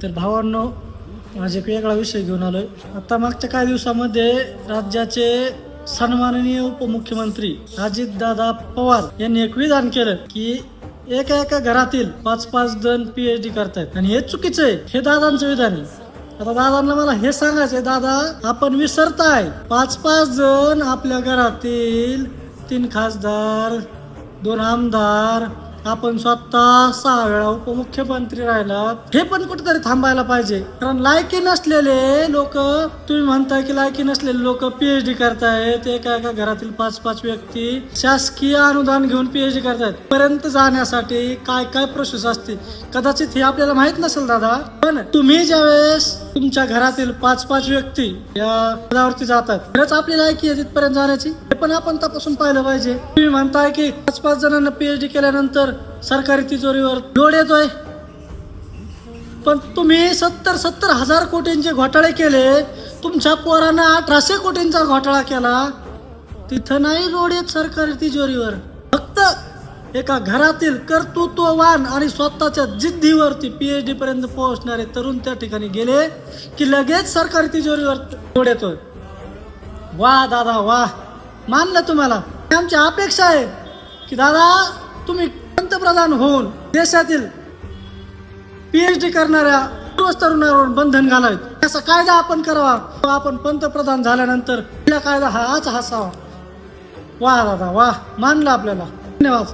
तर भावांनो, माझे एक वेगळा विषय घेऊन आलोय. आता मागच्या काही दिवसामध्ये राज्याचे सन्माननीय उपमुख्यमंत्री अजितदादा पवार यांनी एक विधान केलं की एका एका घरातील 5-5 जण PhD करतायत आणि हे चुकीचं आहे. हे दादांचं विधान आहे. आता दादांना मला हे सांगायचंय, दादा आपण विसरताय 5-5 जण आपल्या घरातील 3 खासदार, 2 आमदार, आपण स्वतः 6 वेळा उपमुख्यमंत्री राहिला. हे पण कुठेतरी थांबायला पाहिजे. कारण लायकी नसलेले लोक, तुम्ही म्हणताय की लायकी नसलेले लोक PhD करतायत. एका एका घरातील 5-5 व्यक्ती शासकीय अनुदान घेऊन PhD करतायत. पर्यंत जाण्यासाठी काय काय प्रोसेस असते कदाचित हे आपल्याला माहित नसेल दादा. पण तुम्ही ज्यावेळेस तुमच्या घरातील 5-5 व्यक्ती या पदावरती जातात, खरंच आपली लायकी आहे तिथपर्यंत जाण्याची? हे पण आपण तपासून पाहिलं पाहिजे. तुम्ही म्हणताय की 5-5 जणांना PhD केल्यानंतर सरकारी तिजोरीवर लोड येतोय, पण तुम्ही 70 हजार कोटींचे घोटाळे केले. तुमच्या पोरांना 1800 कोटींचा घोटाळा केला. तिथं नाही लोड येत सरकारी तिजोरीवर. फक्त एका घरातील कर्तृत्ववान आणि स्वतःच्या जिद्दीवरती PhD पर्यंत पोहोचणारे तरुण त्या ठिकाणी गेले की लगेच सरकारी तिजोरीवर लोड येतोय. वा दादा वा, मानलं तुम्हाला. आमची अपेक्षा आहे की दादा तुम्ही पंतप्रधान होऊन देशातील PhD करणाऱ्या सर्व तरुणांवर बंधन घालावेत. असा कायदा आपण करावा. आपण पंतप्रधान झाल्यानंतर पहिला कायदा हाच असावा. वा दादा वा, मानलं आपल्याला. धन्यवाद.